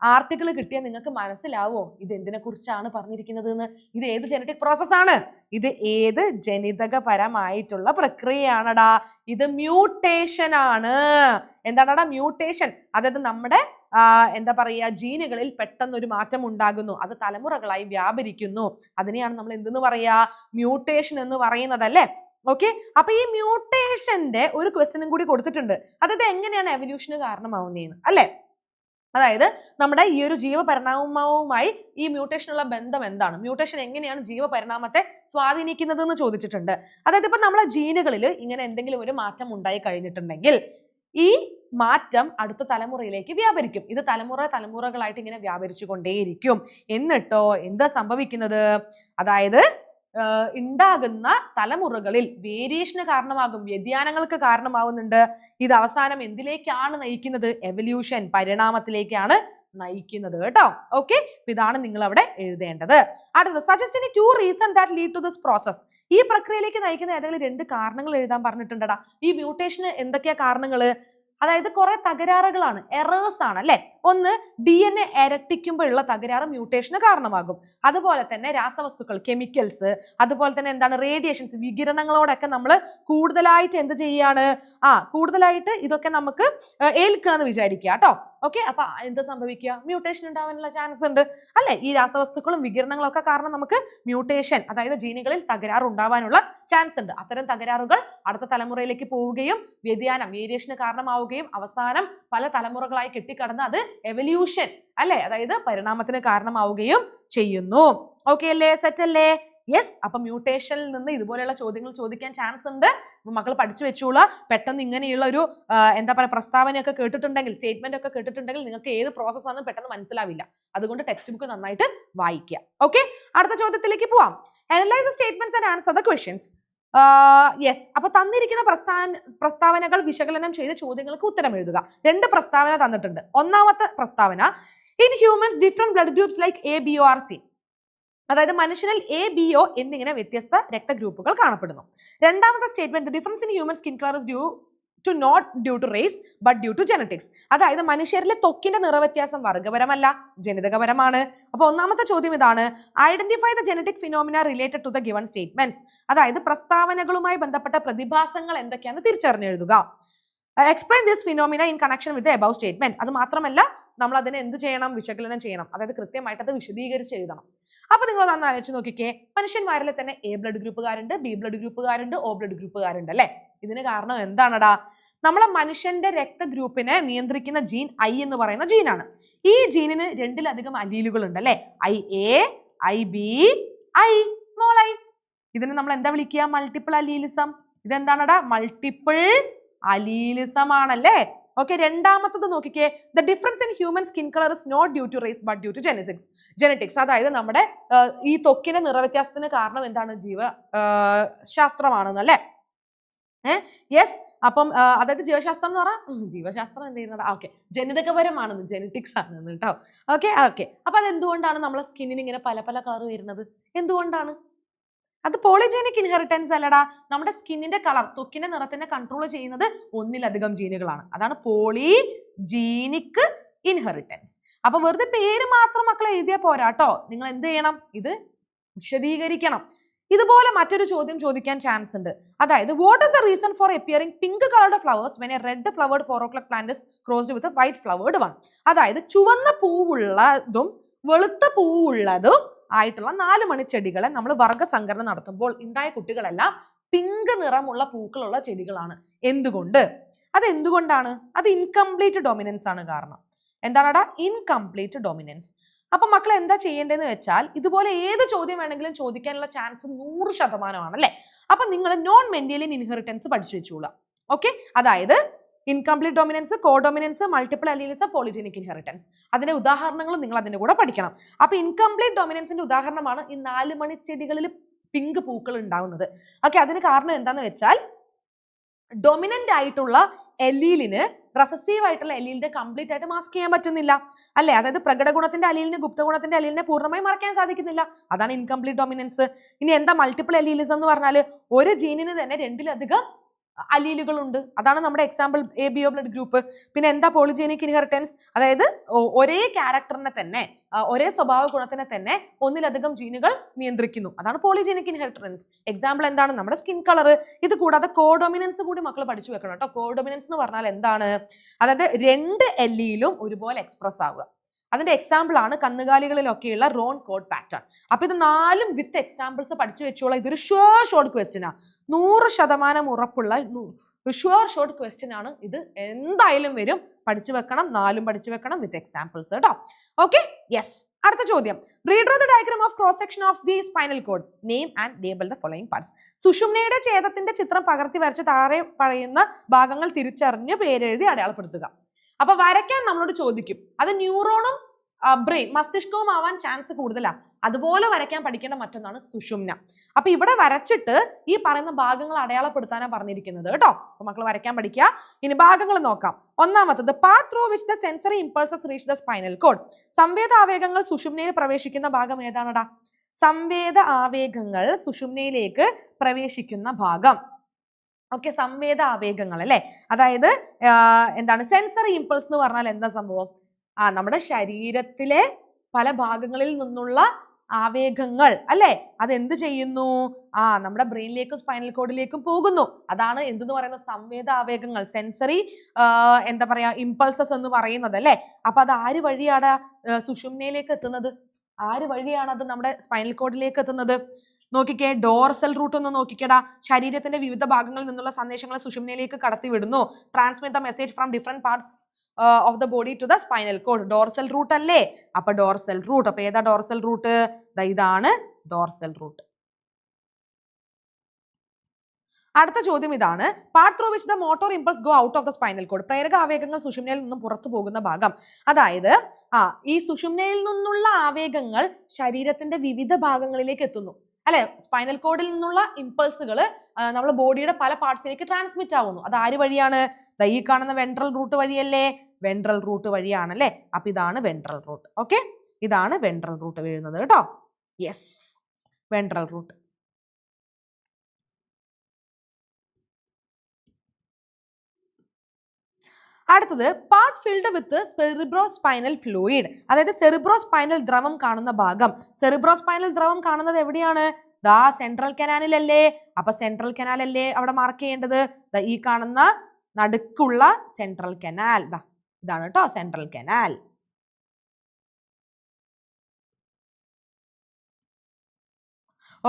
ആർട്ടിക്കിൾ കിട്ടിയാൽ നിങ്ങൾക്ക് മനസ്സിലാവോ ഇത് എന്തിനെ കുറിച്ചാണ് പറഞ്ഞിരിക്കുന്നത് എന്ന്? ഇത് ഏത് ജനറ്റിക് പ്രോസസ് ആണ്? ഇത് ഏത് ജനിതകപരമായിട്ടുള്ള പ്രക്രിയയാണടാ? ഇത് മ്യൂട്ടേഷൻ ആണ്. എന്താണടാ മ്യൂട്ടേഷൻ? അതായത് നമ്മുടെ എന്താ പറയുക, ജീനുകളിൽ പെട്ടെന്ന് ഒരു മാറ്റം ഉണ്ടാകുന്നു, അത് തലമുറകളായി വ്യാപരിക്കുന്നു. അതിനെയാണ് നമ്മൾ എന്തെന്ന് പറയാ? മ്യൂട്ടേഷൻ എന്ന് പറയുന്നതല്ലേ. ഓക്കെ, അപ്പൊ ഈ മ്യൂട്ടേഷന്റെ ഒരു ക്വസ്റ്റ്യനും കൂടി കൊടുത്തിട്ടുണ്ട്. അതായത് എങ്ങനെയാണ് എവല്യൂഷന് കാരണമാവുന്നതെന്ന് അല്ലെ. അതായത് നമ്മുടെ ഈ ഒരു ജീവപരിണാമവുമായി ഈ മ്യൂട്ടേഷനുള്ള ബന്ധം എന്താണ്? മ്യൂട്ടേഷൻ എങ്ങനെയാണ് ജീവപരിണാമത്തെ സ്വാധീനിക്കുന്നത് എന്ന് ചോദിച്ചിട്ടുണ്ട്. അതായത് ഇപ്പൊ നമ്മളെ ജീനുകളിൽ ഇങ്ങനെ എന്തെങ്കിലും ഒരു മാറ്റം ഉണ്ടായി കഴിഞ്ഞിട്ടുണ്ടെങ്കിൽ ഈ മാറ്റം അടുത്ത തലമുറയിലേക്ക് വ്യാപരിക്കും. ഇത് തലമുറകളായിട്ട് ഇങ്ങനെ വ്യാപരിച്ചു കൊണ്ടേയിരിക്കും. എന്നിട്ടോ എന്താ സംഭവിക്കുന്നത്? അതായത് ഉണ്ടാകുന്ന തലമുറകളിൽ വേരിയേഷന് കാരണമാകും, വ്യതിയാനങ്ങൾക്ക് കാരണമാവുന്നുണ്ട്. ഇത് അവസാനം എന്തിലേക്കാണ് നയിക്കുന്നത്? എവല്യൂഷൻ, പരിണാമത്തിലേക്കാണ് നയിക്കുന്നത് കേട്ടോ. ഓക്കെ, ഇതാണ് നിങ്ങൾ അവിടെ എഴുതേണ്ടത്. അടുത്തത്, suggest any 2 reasons that lead to this process. ഈ പ്രക്രിയയിലേക്ക് നയിക്കുന്ന ഏതെങ്കിലും 2 കാരണങ്ങൾ എഴുതാൻ പറഞ്ഞിട്ടുണ്ടടാ. ഈ മ്യൂട്ടേഷന് എന്തൊക്കെയാ കാരണങ്ങള്? അതായത് കുറെ തകരാറുകളാണ്, എറേഴ്സ് ആണ് അല്ലെ. ഒന്ന്, DNA ഇരട്ടിക്കുമ്പോഴുള്ള തകരാറ് മ്യൂട്ടേഷന് കാരണമാകും. അതുപോലെ തന്നെ രാസവസ്തുക്കൾ, കെമിക്കൽസ്, അതുപോലെ തന്നെ എന്താണ് റേഡിയേഷൻസ്, വികിരണങ്ങളോടൊക്കെ നമ്മൾ കൂടുതലായിട്ട് എന്ത് ചെയ്യാണ്? കൂടുതലായിട്ട് ഇതൊക്കെ നമുക്ക് ഏൽക്കുക എന്ന് വിചാരിക്കുക കേട്ടോ. ഓക്കെ, അപ്പൊ എന്താ സംഭവിക്കുക? മ്യൂട്ടേഷൻ ഉണ്ടാവാനുള്ള ചാൻസ് ഉണ്ട് അല്ലെ. ഈ രാസവസ്തുക്കളും വികിരണങ്ങളും ഒക്കെ കാരണം നമുക്ക് മ്യൂട്ടേഷൻ, അതായത് ജീനുകളിൽ തകരാറ് ഉണ്ടാവാനുള്ള ചാൻസ് ഉണ്ട്. അത്തരം തകരാറുകൾ അടുത്ത തലമുറയിലേക്ക് പോവുകയും വ്യതിയാനം, വേരിയേഷന് കാരണമാവുകയും അവസാനം പല തലമുറകളായി കെട്ടിക്കടന്ന് അത് എവല്യൂഷൻ അല്ലെ, അതായത് പരിണാമത്തിന് കാരണമാവുകയും ചെയ്യുന്നു. ഓക്കെ അല്ലേ? സെറ്റ് അല്ലേ? യെസ്. അപ്പൊ മ്യൂട്ടേഷനിൽ നിന്ന് ഇതുപോലെയുള്ള ചോദ്യങ്ങൾ ചോദിക്കാൻ ചാൻസ് ഉണ്ട്. മക്കൾ പഠിച്ചു വെച്ചോളൂ. പെട്ടെന്ന് ഇങ്ങനെയുള്ള ഒരു എന്താ പറയുക പ്രസ്താവനയൊക്കെ കേട്ടിട്ടുണ്ടെങ്കിൽ, സ്റ്റേറ്റ്മെന്റ് ഒക്കെ കേട്ടിട്ടുണ്ടെങ്കിൽ നിങ്ങൾക്ക് ഏത് പ്രോസസ് ആണെന്ന് പെട്ടെന്ന് മനസ്സിലാവില്ല. അതുകൊണ്ട് ടെക്സ്റ്റ് ബുക്ക് നന്നായിട്ട് വായിക്കുക. ഓക്കെ, അടുത്ത ചോദ്യത്തിലേക്ക് പോവാം. Analyze the statements and answer the questions. Yes. അപ്പൊ തന്നിരിക്കുന്ന പ്രസ്താവനകൾ വിശകലനം ചെയ്ത് ചോദ്യങ്ങൾക്ക് ഉത്തരം എഴുതുക. 2 പ്രസ്താവന തന്നിട്ടുണ്ട്. ഒന്നാമത്തെ പ്രസ്താവന, in humans different blood groups like A B O or C. അതായത് മനുഷ്യനിൽ എ ബി ഒ എന്നിങ്ങനെ വ്യത്യസ്ത രക്തഗ്രൂപ്പുകൾ കാണപ്പെടുന്നു. രണ്ടാമത്തെ statement, difference in human skin colour is not due to race but due to genetics. അതായത് മനുഷ്യരിലെ ത്വക്കിന്റെ നിറവ്യത്യാസം വർഗ്ഗപരമല്ല, ജനിതകപരമാണ്. അപ്പൊ ഒന്നാമത്തെ ചോദ്യം ഇതാണ്, identify the genetic phenomena related to the given statements. അതായത് പ്രസ്താവനകളുമായി ബന്ധപ്പെട്ട പ്രതിഭാസങ്ങൾ എന്തൊക്കെയാണെന്ന് തിരിച്ചറിഞ്ഞെഴുതുക. Explain this phenomena in connection with above statement. അത് മാത്രമല്ല നമ്മൾ അതിനെ എന്ത് ചെയ്യണം, വിശകലനം ചെയ്യണം. അതായത് കൃത്യമായിട്ട് അത് വിശദീകരിച്ച് എഴുതണം. അപ്പൊ നിങ്ങൾ ഒന്ന് ആലോചിച്ച് നോക്കിക്കേ, മനുഷ്യന്മാരിൽ തന്നെ എ ബ്ലഡ് ഗ്രൂപ്പുകാരുണ്ട്, ബി ബ്ലഡ് ഗ്രൂപ്പുകാരുണ്ട്, ഒ ബ്ലഡ് ഗ്രൂപ്പുകാരുണ്ട് അല്ലെ. ഇതിന് കാരണം എന്താണടാ, നമ്മളെ മനുഷ്യന്റെ രക്തഗ്രൂപ്പിനെ നിയന്ത്രിക്കുന്ന ജീൻ ഐ എന്ന് പറയുന്ന ജീനാണ്. ഈ ജീനിന് 2-ലധികം അലീലുകൾ ഉണ്ട് അല്ലെ. I A, I B, I small I. ഇതിനെ നമ്മൾ എന്താ വിളിക്കുക, മൾട്ടിപ്പിൾ അലീലിസം. ഇതെന്താണടാ, മൾട്ടിപ്പിൾ അലീലിസം ആണല്ലേ. ഓക്കെ. രണ്ടാമത്തത് നോക്കിക്കേ, the difference in human skin colour is not due to race but due to genetics. അതായത് നമ്മുടെ ഈ ത്വക്കിന്റെ നിറവ്യത്യാസത്തിന് കാരണം എന്താണ്, ജീവശാസ്ത്രമാണെന്നല്ലേ. യെസ്. അപ്പം അതായത് ജീവശാസ്ത്രം എന്ന് പറഞ്ഞാൽ ജീവശാസ്ത്രം എന്ത് ചെയ്യുന്നത്, ഓക്കെ, ജനിതകപരമാണെന്ന്, ജെനറ്റിക്സ് ആണെന്ന് കേട്ടോ. ഓക്കെ. അപ്പൊ അതെന്തുകൊണ്ടാണ് നമ്മളെ സ്കിന്നിന് ഇങ്ങനെ പല പല കളർ വരുന്നത്, എന്തുകൊണ്ടാണ്? അത് പോളിജീനിക് ഇൻഹെറിറ്റൻസ് അല്ലടാ. നമ്മുടെ സ്കിന്നിന്റെ കളർ, ത്വക്കിന്റെ നിറത്തിനെ കൺട്രോൾ ചെയ്യുന്നത് 1-ലധികം ജീനുകളാണ്. അതാണ് പോളിജീനിക് ഇൻഹെറിറ്റൻസ്. അപ്പൊ വെറുതെ പേര് മാത്രം മക്കളെ എഴുതിയാൽ പോരാട്ടോ, നിങ്ങൾ എന്ത് ചെയ്യണം, ഇത് വിശദീകരിക്കണം. ഇതുപോലെ മറ്റൊരു ചോദ്യം ചോദിക്കാൻ ചാൻസ് ഉണ്ട്. അതായത് what is the reason for appearing pink coloured flowers when A red flavoured 4 o'clock plant is crossed with white flavoured one. അതായത് ചുവന്ന പൂവുള്ളതും വെളുത്ത പൂവുള്ളതും ആയിട്ടുള്ള 4 മണിച്ചെടികളെ നമ്മൾ വർഗ്ഗസങ്കരണം നടത്തുമ്പോൾ ഉണ്ടായ കുട്ടികളെല്ലാം പിങ്ക് നിറമുള്ള പൂക്കളുള്ള ചെടികളാണ്. എന്തുകൊണ്ട്? അതെന്തുകൊണ്ടാണ്? അത് ഇൻകംപ്ലീറ്റ് ഡൊമിനൻസ് ആണ് കാരണം. എന്താണടാ, ഇൻകംപ്ലീറ്റ് ഡൊമിനൻസ്. അപ്പൊ മക്കൾ എന്താ ചെയ്യേണ്ടതെന്ന് വെച്ചാൽ, ഇതുപോലെ ഏത് ചോദ്യം വേണമെങ്കിലും ചോദിക്കാനുള്ള ചാൻസ് 100% അല്ലെ. അപ്പൊ നിങ്ങൾ നോൺ മെന്റലിയൻ ഇൻഹെറിറ്റൻസ് പഠിച്ചു വെച്ചോളാം. ഓക്കെ. അതായത് incomplete dominance, കോഡൊമിനൻസ്, multiple allelism, polygenic inheritance. അതിന്റെ ഉദാഹരണങ്ങളും നിങ്ങൾ അതിന്റെ കൂടെ പഠിക്കണം. അപ്പൊ ഇൻകംപ്ലീറ്റ് ഡൊമിനൻസിന്റെ ഉദാഹരണമാണ് ഈ 4 മണിച്ചെടികളിൽ പിങ്ക് പൂക്കൾ ഉണ്ടാവുന്നത്. ഓക്കെ. അതിന് കാരണം എന്താന്ന് വെച്ചാൽ, ഡൊമിനന്റ് ആയിട്ടുള്ള എലീലിന് റെസസീവ് ആയിട്ടുള്ള എലീലിന്റെ കംപ്ലീറ്റ് ആയിട്ട് മാസ്ക് ചെയ്യാൻ പറ്റുന്നില്ല അല്ലെ. അതായത് പ്രകടഗുണത്തിന്റെ അലീലിന് ഗുപ്തഗുണത്തിന്റെ അലീലിനെ പൂർണ്ണമായി മറക്കാൻ സാധിക്കുന്നില്ല. അതാണ് ഇൻകംപ്ലീറ്റ് ഡൊമിനൻസ്. ഇനി എന്താ മൾട്ടിപ്പിൾ അലീലിസം എന്ന് പറഞ്ഞാൽ, ഒരു ജീനിന് തന്നെ 2-ലധികം അലീലുകൾ ഉണ്ട്. അതാണ് നമ്മുടെ example A B O blood group. പിന്നെ എന്താ പോളിജീനിക് ഇൻഹെറിറ്റൻസ്, അതായത് ഒരേ ക്യാരക്ടറിനെ തന്നെ, ഒരേ സ്വഭാവ ഗുണത്തിനെ തന്നെ 1-ലധികം ജീനുകൾ നിയന്ത്രിക്കുന്നു. അതാണ് പോളിജീനിക് ഇൻഹെറിറ്റൻസ്. എക്സാമ്പിൾ എന്താണ്, നമ്മുടെ സ്കിൻ കളർ. ഇത് കൂടാതെ കോഡൊമിനൻസ് കൂടി മക്കൾ പഠിച്ചു വെക്കണം കേട്ടോ. കോഡൊമിനൻസ് എന്ന് പറഞ്ഞാൽ എന്താണ്, അതായത് 2 എല്ലിയിലും ഒരുപോലെ എക്സ്പ്രസ് ആവുക. അതിന്റെ എക്സാമ്പിൾ ആണ് കന്നുകാലികളിലൊക്കെയുള്ള റോൺ കോഡ് പാറ്റേൺ. അപ്പൊ ഇത് 4ഉം വിത്ത് എക്സാമ്പിൾസ് പഠിച്ചു വെച്ചോളാം. ഇതൊരു ഷുവർ ഷോർട്ട് ക്വസ്റ്റ്യനാ, 100% ഉറപ്പുള്ള ഷുവർ ഷോർട്ട് ക്വസ്റ്റ്യൻ ആണ് ഇത്. എന്തായാലും വരും, പഠിച്ചു വെക്കണം. 4ഉം പഠിച്ചു വെക്കണം വിത്ത് എക്സാമ്പിൾസ് കേട്ടോ. ഓക്കെ. യെസ്. അടുത്ത ചോദ്യം, redraw the diagram of cross section of the spinal cord, name and label the following parts. സുഷുമ്നയുടെ ഛേദത്തിന്റെ ചിത്രം പകർത്തി വരച്ച് താഴെ പറയുന്ന ഭാഗങ്ങൾ തിരിച്ചറിഞ്ഞ് പേരെഴുതി അടയാളപ്പെടുത്തുക. അപ്പൊ വരയ്ക്കാൻ നമ്മളോട് ചോദിക്കും. അത് ന്യൂറോണും ബ്രെയിൻ, മസ്തിഷ്കവും ആവാൻ ചാൻസ് കൂടുതലാണ്. അതുപോലെ വരയ്ക്കാൻ പഠിക്കേണ്ട മറ്റൊന്നാണ് സുഷുമ്ന. അപ്പൊ ഇവിടെ വരച്ചിട്ട് ഈ പറയുന്ന ഭാഗങ്ങൾ അടയാളപ്പെടുത്താനാണ് പറഞ്ഞിരിക്കുന്നത് കേട്ടോ. അപ്പൊ മക്കൾ വരയ്ക്കാൻ പഠിക്കുക. ഇനി ഭാഗങ്ങൾ നോക്കാം. ഒന്നാമത്തത്, part through which the sensory impulses reach the spinal cord. സംവേദ ആവേഗങ്ങൾ സുഷുമ്നയിൽ പ്രവേശിക്കുന്ന ഭാഗം ഏതാണടാ? സംവേദ ആവേഗങ്ങൾ സുഷുമ്നയിലേക്ക് പ്രവേശിക്കുന്ന ഭാഗം. ഓക്കെ. സംവേദ ആവേഗങ്ങൾ അല്ലെ. അതായത് എന്താണ് സെൻസറി ഇമ്പൾസ് എന്ന് പറഞ്ഞാൽ എന്താ സംഭവം? നമ്മുടെ ശരീരത്തിലെ പല ഭാഗങ്ങളിൽ നിന്നുള്ള ആവേഗങ്ങൾ അല്ലെ, അതെന്ത് ചെയ്യുന്നു? നമ്മുടെ ബ്രെയിനിലേക്കും സ്പൈനൽ കോഡിലേക്കും പോകുന്നു. അതാണ് എന്തെന്ന് പറയുന്നത്, സംവേദ ആവേഗങ്ങൾ, സെൻസറി എന്താ പറയാ, ഇമ്പൾസസ് എന്ന് പറയുന്നത് അല്ലെ. അപ്പൊ അത് ആര് വഴിയാണ് സുഷുമ്നയിലേക്ക് എത്തുന്നത്? ആര് വഴിയാണ് അത് നമ്മുടെ സ്പൈനൽ കോഡിലേക്ക് എത്തുന്നത്? നോക്കിക്കേ, ഡോർസൽ റൂട്ട് ഒന്ന് നോക്കിക്കേടാ. ശരീരത്തിന്റെ വിവിധ ഭാഗങ്ങളിൽ നിന്നുള്ള സന്ദേശങ്ങളെ സുഷുമ്നയിലേക്ക് കടത്തി വിടുന്നു. Transmit the message from different parts of the body to the spinal cord. Dorsal root അല്ലേ? അപ്പൊ ഡോർസൽ റൂട്ട്. അപ്പൊ ഏതാ ഡോർസൽ റൂട്ട്? ഇതാണ് ഡോർസൽ റൂട്ട്. അടുത്ത ചോദ്യം ഇതാണ്, part through which the motor impulse go out of the spinal cord. പ്രേരക ആവേഗങ്ങൾ സുഷുമ്നയിൽ നിന്നും പുറത്തു പോകുന്ന ഭാഗം. അതായത് ഈ സുഷുമ്നയിൽ നിന്നുള്ള ആവേഗങ്ങൾ ശരീരത്തിന്റെ വിവിധ ഭാഗങ്ങളിലേക്ക് എത്തുന്നു അല്ലെ? സ്പൈനൽ കോഡിൽ നിന്നുള്ള ഇമ്പൾസുകൾ നമ്മുടെ ബോഡിയുടെ പല പാർട്സിലേക്ക് ട്രാൻസ്മിറ്റ് ആവുന്നു. അത് ആര് വഴിയാണ്? ഈ കാണുന്ന വെൻട്രൽ റൂട്ട് വഴിയല്ലേ? വെൻട്രൽ റൂട്ട് വഴിയാണ് അല്ലേ? അപ്പൊ ഇതാണ് വെൻട്രൽ റൂട്ട്. ഓക്കെ, ഇതാണ് വെൻട്രൽ റൂട്ട് വീഴുന്നത് കേട്ടോ. Yes, ventral root. അടുത്തത് part filled with cerebrospinal fluid, അതായത് സെറിബ്രോസ്പൈനൽ ദ്രവം കാണുന്ന ഭാഗം. സെറിബ്രോസ്പൈനൽ ദ്രവം കാണുന്നത് എവിടെയാണ്? ദാ സെൻട്രൽ കനാലിലല്ലേ? അപ്പൊ സെൻട്രൽ കനാൽ അല്ലേ അവിടെ മാർക്ക് ചെയ്യേണ്ടത്? ഈ കാണുന്ന നടുക്കുള്ള സെൻട്രൽ കനാൽ, ഇതാണ് കേട്ടോ സെൻട്രൽ കനാൽ.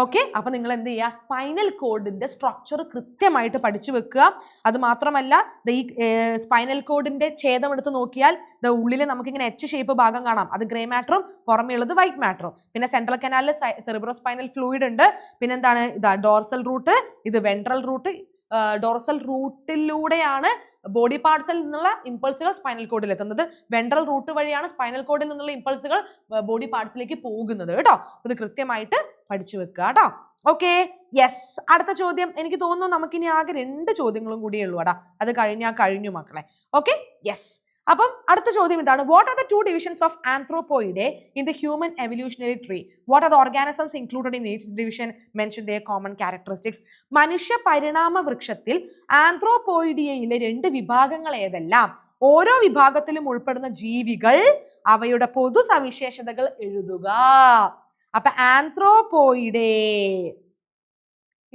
ഓക്കെ, അപ്പൊ നിങ്ങൾ എന്ത് ചെയ്യുക? സ്പൈനൽ കോഡിന്റെ സ്ട്രക്ചർ കൃത്യമായിട്ട് പഠിച്ചു വെക്കുക. അത് മാത്രമല്ല, ഈ സ്പൈനൽ കോഡിന്റെ ഛേദം എടുത്ത് നോക്കിയാൽ ഉള്ളിൽ നമുക്ക് ഇങ്ങനെ എച്ച് ഷേപ്പ് ഭാഗം കാണാം. അത് ഗ്രേ മാറ്ററും പുറമേ ഉള്ളത് വൈറ്റ് മാറ്ററും. പിന്നെ സെൻട്രൽ കനാലിൽ സെറിബ്രോസ്പൈനൽ ഫ്ലൂയിഡ് ഉണ്ട്. പിന്നെ എന്താണ്? ഇതാ ഡോർസൽ റൂട്ട്, ഇത് വെൻട്രൽ റൂട്ട്. ഡോർസൽ റൂട്ടിലൂടെയാണ് ബോഡി പാർട്സിൽ നിന്നുള്ള ഇമ്പൾസുകൾ സ്പൈനൽ കോഡിൽ എത്തുന്നത്. വെൻട്രൽ റൂട്ട് വഴിയാണ് സ്പൈനൽ കോഡിൽ നിന്നുള്ള ഇമ്പൾസുകൾ ബോഡി പാർട്സിലേക്ക് പോകുന്നത് കേട്ടോ. ഇത് കൃത്യമായിട്ട് പഠിച്ചു വെക്കുക കേട്ടോ. Okay, yes. അടുത്ത ചോദ്യം, എനിക്ക് തോന്നുന്നു നമുക്കിനി ആകെ 2 ചോദ്യങ്ങളും കൂടിയേ ഉള്ളൂ കേട്ടോ. അത് കഴിഞ്ഞു മക്കളെ. Okay, yes. അപ്പം അടുത്ത ചോദ്യം ഇതാണ്: what are the 2 divisions of Anthropoidae in the human evolutionary tree? What are the organisms included in each division? Mention their common characteristics. മനുഷ്യ പരിണാമ വൃക്ഷത്തിൽ ആന്ത്രോപോയിഡിയയിലെ 2 വിഭാഗങ്ങൾ ഏതെല്ലാം? ഓരോ വിഭാഗത്തിലും ഉൾപ്പെടുന്ന ജീവികൾ, അവയുടെ പൊതു സവിശേഷതകൾ എഴുതുക. അപ്പൊ ആന്ത്രോപോയിഡേ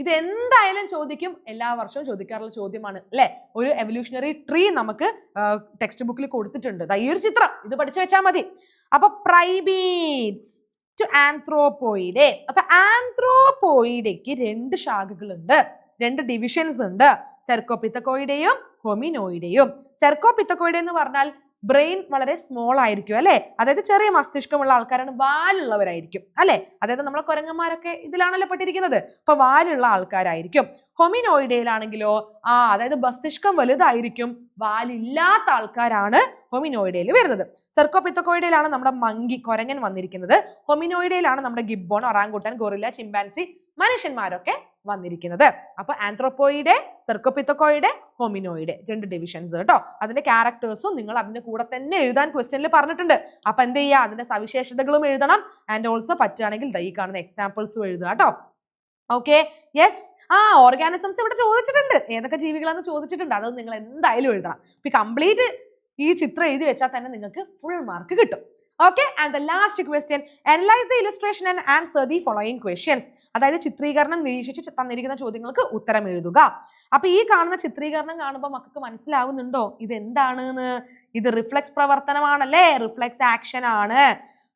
ഇത് എന്തായാലും ചോദിക്കും, എല്ലാ വർഷവും ചോദിക്കാറുള്ള ചോദ്യമാണ് അല്ലെ? ഒരു എവല്യൂഷണറി ട്രീ നമുക്ക് ടെക്സ്റ്റ് ബുക്കിൽ കൊടുത്തിട്ടുണ്ട്. ഈ ഒരു ചിത്രം ഇത് പഠിച്ചു വെച്ചാൽ മതി. അപ്പൊ പ്രൈമേറ്റ്സ് ടു ആന്ത്രോപോയിഡേ. അപ്പൊ ആന്ത്രോപോയിഡയ്ക്ക് 2 ശാഖകളുണ്ട്, 2 ഡിവിഷൻസ് ഉണ്ട്. സെർക്കോപിത്തക്കോയിഡയും ഹൊമിനോയിഡയും. സെർക്കോപിത്തക്കോയിഡ എന്ന് പറഞ്ഞാൽ ബ്രെയിൻ വളരെ സ്മോൾ ആയിരിക്കും അല്ലെ? അതായത് ചെറിയ മസ്തിഷ്കമുള്ള ആൾക്കാരാണ്, വാലുള്ളവരായിരിക്കും അല്ലെ? അതായത് നമ്മളെ കുരങ്ങന്മാരൊക്കെ ഇതിലാണല്ലോ പെട്ടിരിക്കുന്നത്. അപ്പൊ വാലുള്ള ആൾക്കാരായിരിക്കും. ഹൊമിനോയിഡയിലാണെങ്കിലോ അതായത് മസ്തിഷ്കം വലുതായിരിക്കും, വാലില്ലാത്ത ആൾക്കാരാണ് ഹൊമിനോയിഡയിൽ വരുന്നത്. സെർക്കോപിത്തക്കോയിഡയിലാണ് നമ്മുടെ മങ്കി, കുരങ്ങൻ വന്നിരിക്കുന്നത്. ഹൊമിനോയിഡയിലാണ് നമ്മുടെ ഗിബ്ബോൺ, ഒറാങ്കുട്ടൻ, ഗൊറില്ല, ചിമ്പാൻസി, മനുഷ്യന്മാരൊക്കെ വന്നിരിക്കുന്നത്. അപ്പൊ ആന്ത്രോപോയിഡെ, സെർക്കോപിത്തക്കോയിഡെ, ഹൊമിനോയിഡെ 2 ഡിവിഷൻസ് കേട്ടോ. അതിന്റെ ക്യാരക്ടേഴ്സും നിങ്ങൾ അതിന്റെ കൂടെ തന്നെ എഴുതാൻ ക്വസ്റ്റ്യനിൽ പറഞ്ഞിട്ടുണ്ട്. അപ്പൊ എന്ത് ചെയ്യുക? അതിന്റെ സവിശേഷതകളും എഴുതണം. ആൻഡ് ഓൾസോ പറ്റുകയാണെങ്കിൽ ഈ കാണുന്ന എക്സാമ്പിൾസും എഴുതുക കേട്ടോ. Okay, yes. ഓർഗാനിസംസ് ഇവിടെ ചോദിച്ചിട്ടുണ്ട്, ഏതൊക്കെ ജീവികളാന്ന് ചോദിച്ചിട്ടുണ്ട്. അത് നിങ്ങൾ എന്തായാലും എഴുതണം. ഇപ്പൊ കംപ്ലീറ്റ് ഈ ചിത്രം എഴുതി വെച്ചാൽ തന്നെ നിങ്ങൾക്ക് ഫുൾ മാർക്ക് കിട്ടും. Okay, and the last question, analyze the illustration and answer the following questions. അതായത് ചിത്രീകരണം നിരീക്ഷിച്ച് തന്നിരിക്കുന്ന ചോദ്യങ്ങൾക്ക് ഉത്തരം എഴുതുക. അപ്പൊ ഈ കാണുന്ന ചിത്രീകരണം കാണുമ്പോൾ മക്കൾക്ക് മനസ്സിലാവുന്നുണ്ടോ ഇത് എന്താണെന്ന്? ഇത് റിഫ്ലെക്സ് പ്രവർത്തനമാണല്ലേ, റിഫ്ലെക്സ് ആക്ഷൻ ആണ്.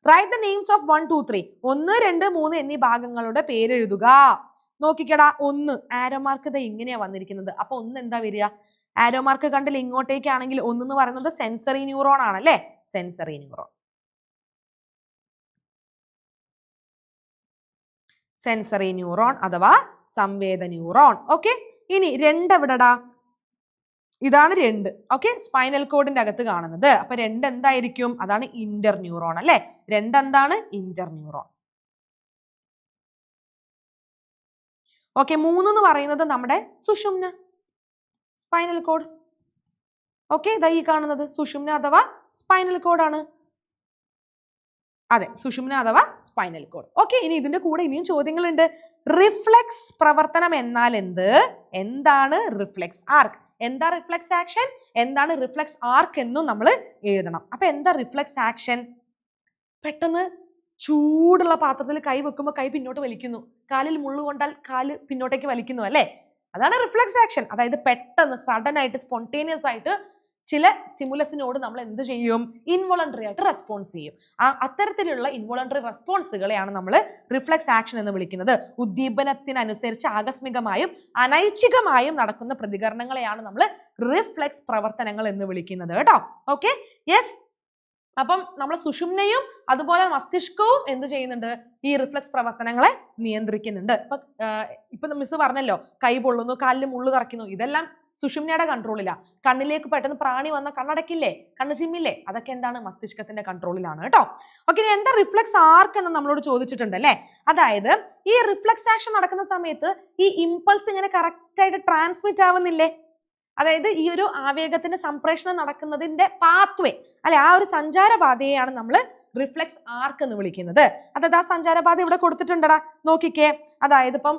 Write the names of 1, 2, 3. 1, 2, 3 എന്നീ ഭാഗങ്ങളുടെ പേര് എഴുതുക. നോക്കിക്കടാ, 1 ആരോ മാർക്ക് ഇത് ഇങ്ങനെയാ വന്നിരിക്കുന്നത്. അപ്പൊ 1 എന്താ വരിക? ആരോ മാർക്ക് കണ്ടില്ല ഇങ്ങോട്ടേക്കാണെങ്കിൽ 1 എന്ന് പറയുന്നത് സെൻസറി ന്യൂറോൺ ആണല്ലേ, സെൻസറി ന്യൂറോൺ. സെൻസറി ന്യൂറോൺ അഥവാ സംവേദ ന്യൂറോൺ. ഓക്കെ, ഇനി 2 എവിടെടാ? ഇതാണ് 2. ഓക്കെ, സ്പൈനൽ കോഡിന്റെ അകത്ത് കാണുന്നത്. അപ്പൊ 2 എന്തായിരിക്കും? അതാണ് ഇന്റർ ന്യൂറോൺ അല്ലെ. 2 എന്താണ്? Inter neuron. ഓക്കെ, 3 എന്ന് പറയുന്നത് നമ്മുടെ സുഷുമ്ന, സ്പൈനൽ കോഡ്. ഓക്കെ, ഇതാ ഈ കാണുന്നത് സുഷുമ്ന അഥവാ സ്പൈനൽ കോഡാണ്. അതെ, സുഷുമ്ന അഥവാ സ്പൈനൽ കോഡ്. ഓക്കെ, ഇനി ഇതിന്റെ കൂടെ ഇനിയും ചോദ്യങ്ങളുണ്ട്. റിഫ്ലെക്സ് പ്രവർത്തനം എന്നാൽ എന്ത്? എന്താണ് റിഫ്ലെക്സ് ആർക്ക്? എന്താ റിഫ്ലെക്സ് ആക്ഷൻ? എന്താണ് റിഫ്ലെക്സ് ആർക്ക് എന്നും നമ്മൾ എഴുതണം. അപ്പൊ എന്താ റിഫ്ലെക്സ് ആക്ഷൻ? പെട്ടെന്ന് ചൂടുള്ള പാത്രത്തിൽ കൈ വെക്കുമ്പോൾ കൈ പിന്നോട്ട് വലിക്കുന്നു, കാലിൽ മുള്ളു കൊണ്ടാൽ കാല് പിന്നോട്ടേക്ക് വലിക്കുന്നു അല്ലേ? അതാണ് റിഫ്ലെക്സ് ആക്ഷൻ. അതായത് പെട്ടെന്ന് സഡൻ ആയിട്ട് സ്പോണ്ടേനിയസ് ആയിട്ട് ചില സ്റ്റിമുലസിനോട് നമ്മൾ എന്ത് ചെയ്യും? ഇൻവോളണ്ടറി ആയിട്ട് റെസ്പോൺസ് ചെയ്യും. അത്തരത്തിലുള്ള ഇൻവോളണ്ടറി റെസ്പോൺസുകളെയാണ് നമ്മൾ റിഫ്ലെക്സ് ആക്ഷൻ എന്ന് വിളിക്കുന്നത്. ഉദ്ദീപനത്തിനനുസരിച്ച് ആകസ്മികമായും അനൈച്ഛികമായും നടക്കുന്ന പ്രതികരണങ്ങളെയാണ് നമ്മൾ റിഫ്ലെക്സ് പ്രവർത്തനങ്ങൾ എന്ന് വിളിക്കുന്നത് കേട്ടോ. Okay, yes. അപ്പം നമ്മൾ സുഷുമ്നയും അതുപോലെ മസ്തിഷ്കവും എന്ത് ചെയ്യുന്നുണ്ട്? ഈ റിഫ്ലെക്സ് പ്രവർത്തനങ്ങളെ നിയന്ത്രിക്കുന്നുണ്ട്. ഇപ്പൊ മിസ് പറഞ്ഞല്ലോ, കൈ പൊള്ളുന്നു, കാലിൽ മുള്ളു തറയ്ക്കുന്നു, ഇതെല്ലാം സുഷുമ്നയുടെ കൺട്രോളിലാ. കണ്ണിലേക്ക് പെട്ടെന്ന് പ്രാണി വന്ന കണ്ണടക്കില്ലേ, കണ്ണ് ചിമ്മില്ലേ, അതൊക്കെ എന്താണ് മസ്തിഷ്കത്തിന്റെ കൺട്രോളിലാണ് കേട്ടോ. ഓക്കെ, ഇനി എന്താ റിഫ്ലക്സ് ആർക്ക് എന്ന് നമ്മളോട് ചോദിച്ചിട്ടുണ്ട് അല്ലേ. അതായത് ഈ റിഫ്ലക്സ് ആക്ഷൻ നടക്കുന്ന സമയത്ത് ഈ ഇമ്പൾസ് ഇങ്ങനെ കറക്റ്റ് ആയിട്ട് ട്രാൻസ്മിറ്റ് ആവുന്നില്ലേ, അതായത് ഈ ഒരു ആവേഗത്തിന്റെ സംപ്രേഷണം നടക്കുന്നതിന്റെ പാത്വേ അല്ലെ, ആ ഒരു സഞ്ചാരപാതയെയാണ് നമ്മൾ റിഫ്ലക്സ് ആർക്ക് എന്ന് വിളിക്കുന്നത്. അതായത് ആ സഞ്ചാരപാത ഇവിടെ കൊടുത്തിട്ടുണ്ടടാ, നോക്കിക്കേ. അതായത് ഇപ്പം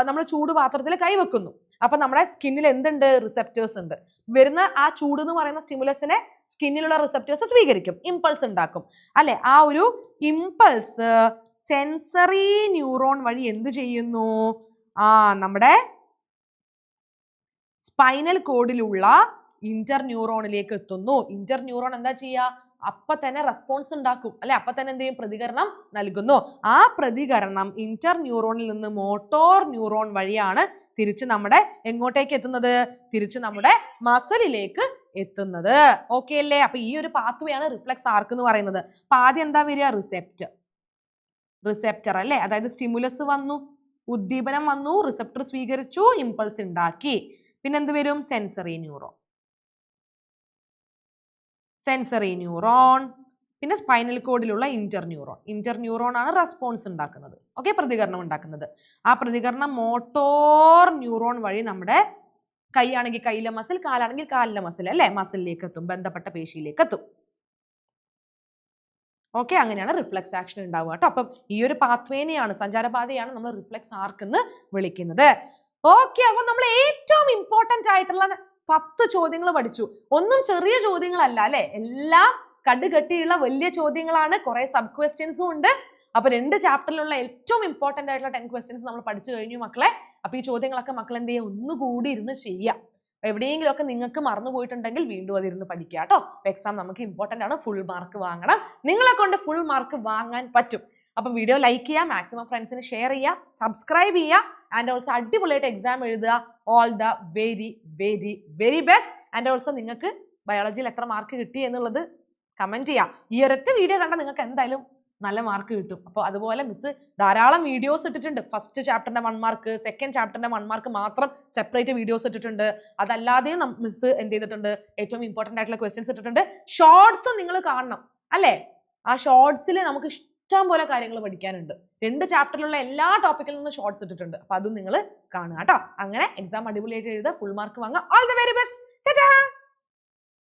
നമ്മൾ ചൂട് പാത്രത്തിൽ കൈവെക്കുന്നു, അപ്പൊ നമ്മുടെ സ്കിന്നിൽ എന്തുണ്ട്, റിസെപ്റ്റേഴ്സ് ഉണ്ട്. വരുന്ന ആ ചൂട് എന്ന് പറയുന്ന സ്റ്റിമുലസിനെ സ്കിന്നിലുള്ള റിസെപ്റ്റേഴ്സ് സ്വീകരിക്കും, ഇമ്പൾസ് ഉണ്ടാക്കും അല്ലെ. ആ ഒരു ഇമ്പൾസ് സെൻസറി ന്യൂറോൺ വഴി എന്ത് ചെയ്യുന്നു, നമ്മുടെ സ്പൈനൽ കോഡിലുള്ള ഇന്റർ ന്യൂറോണിലേക്ക് എത്തുന്നു. ഇന്റർ ന്യൂറോൺ എന്താ ചെയ്യുക, അപ്പൊ തന്നെ റെസ്പോൺസ് ഉണ്ടാക്കും അല്ലെ, അപ്പൊ തന്നെ എന്ത് ചെയ്യും, പ്രതികരണം നൽകുന്നു. ആ പ്രതികരണം ഇന്റർ ന്യൂറോണിൽ നിന്ന് മോട്ടോർ ന്യൂറോൺ വഴിയാണ് തിരിച്ച് നമ്മുടെ എങ്ങോട്ടേക്ക് എത്തുന്നത്, തിരിച്ച് നമ്മുടെ മസിലിലേക്ക് എത്തുന്നത്. ഓക്കെ അല്ലേ. അപ്പൊ ഈ ഒരു പാത്വേ ആണ് റിഫ്ലക്സ് ആർക്ക് എന്ന് പറയുന്നത്. അപ്പൊ ആദ്യം എന്താ വരിക, റിസെപ്റ്റർ അല്ലെ, അതായത് സ്റ്റിമുലസ് വന്നു, ഉദ്ദീപനം വന്നു, റിസെപ്റ്റർ സ്വീകരിച്ചു, ഇമ്പൾസ് ഉണ്ടാക്കി. പിന്നെ എന്ത് വരും, സെൻസറി ന്യൂറോൺ, പിന്നെ സ്പൈനൽ കോഡിലുള്ള ഇന്റർ ന്യൂറോൺ ആണ് റെസ്പോൺസ് ഉണ്ടാക്കുന്നത്. ഓക്കെ, പ്രതികരണം ഉണ്ടാക്കുന്നത്. ആ പ്രതികരണം മോട്ടോർ ന്യൂറോൺ വഴി നമ്മുടെ കൈയാണെങ്കിൽ കൈയിലെ മസിൽ, കാലാണെങ്കിൽ കാലിലെ മസിൽ അല്ലെ, മസിലിലേക്ക് എത്തും, ബന്ധപ്പെട്ട പേശിയിലേക്ക് എത്തും. ഓക്കെ, അങ്ങനെയാണ് റിഫ്ലക്സ് ആക്ഷൻ ഉണ്ടാവുക കേട്ടോ. അപ്പം ഈ ഒരു പാത്വേനെയാണ്, സഞ്ചാരപാതയാണ് നമ്മൾ റിഫ്ലക്സ് ആർക്ക് എന്ന് വിളിക്കുന്നത്. ഓക്കെ, അപ്പൊ നമ്മൾ ഏറ്റവും ഇമ്പോർട്ടന്റ് ആയിട്ടുള്ള 10 ചോദ്യങ്ങൾ പഠിച്ചു. ഒന്നും ചെറിയ ചോദ്യങ്ങളല്ല അല്ലെ, എല്ലാം കടുകട്ടിയുള്ള വലിയ ചോദ്യങ്ങളാണ്, കുറെ സബ് ക്വസ്റ്റ്യൻസും ഉണ്ട്. അപ്പൊ 2 ചാപ്റ്ററിലുള്ള ഏറ്റവും ഇമ്പോർട്ടന്റ് ആയിട്ടുള്ള 10 ക്വസ്റ്റ്യൻസ് നമ്മൾ പഠിച്ചു കഴിഞ്ഞു മക്കളെ. അപ്പൊ ഈ ചോദ്യങ്ങളൊക്കെ മക്കൾ എന്ത് ചെയ്യുക, ഒന്നുകൂടി ഇരുന്ന് ചെയ്യുക. എവിടെയെങ്കിലും ഒക്കെ നിങ്ങൾക്ക് മറന്നു പോയിട്ടുണ്ടെങ്കിൽ വീണ്ടും അതിരുന്ന് പഠിക്കുക കേട്ടോ. എക്സാം നമുക്ക് ഇമ്പോർട്ടന്റ് ആണ്, ഫുൾ മാർക്ക് വാങ്ങണം. നിങ്ങളെ കൊണ്ട് ഫുൾ മാർക്ക് വാങ്ങാൻ പറ്റും. അപ്പം വീഡിയോ ലൈക്ക് ചെയ്യുക, മാക്സിമം ഫ്രണ്ട്സിന് ഷെയർ ചെയ്യുക, സബ്സ്ക്രൈബ് ചെയ്യുക, ആൻഡ് ഓൾസോ അടിപൊളിയായിട്ട് എക്സാം എഴുതുക. All the very very very best. And also നിങ്ങൾക്ക് ബയോളജിയിൽ എത്ര മാർക്ക് കിട്ടി എന്നുള്ളത് കമന്റ് ചെയ്യാം. ഈ ഒരൊറ്റ വീഡിയോ കണ്ടാൽ നിങ്ങൾക്ക് എന്തായാലും നല്ല മാർക്ക് കിട്ടും. അപ്പോൾ അതുപോലെ മിസ് ധാരാളം വീഡിയോസ് ഇട്ടിട്ടുണ്ട്. ഫസ്റ്റ് ചാപ്റ്ററിന്റെ 1 മാർക്ക്, സെക്കൻഡ് ചാപ്റ്ററിന്റെ 1 മാർക്ക് മാത്രം സെപ്പറേറ്റ് വീഡിയോസ് ഇട്ടിട്ടുണ്ട്. അതല്ലാതെയും മിസ് എന്ത് ചെയ്തിട്ടുണ്ട്, ഏറ്റവും ഇമ്പോർട്ടന്റ് ആയിട്ടുള്ള ക്വസ്റ്റ്യൻസ് ഇട്ടിട്ടുണ്ട്. ഷോർട്സും നിങ്ങൾ കാണണം അല്ലേ. ആ ഷോർട്സിൽ നമുക്ക് ഇഷ്ടം പോലെ കാര്യങ്ങൾ പഠിക്കാനുണ്ട്. 2 ചാപ്റ്ററിലുള്ള എല്ലാ ടോപ്പിക്കിൽ നിന്ന് ഷോർട്സ് ഇട്ടിട്ടുണ്ട്. അപ്പൊ അതും നിങ്ങൾ കാണുക കേട്ടോ. അങ്ങനെ എക്സാം അടിപൊളിയായിട്ട് എഴുതുക, ഫുൾ മാർക്ക് വാങ്ങുക. All the very best. Tata.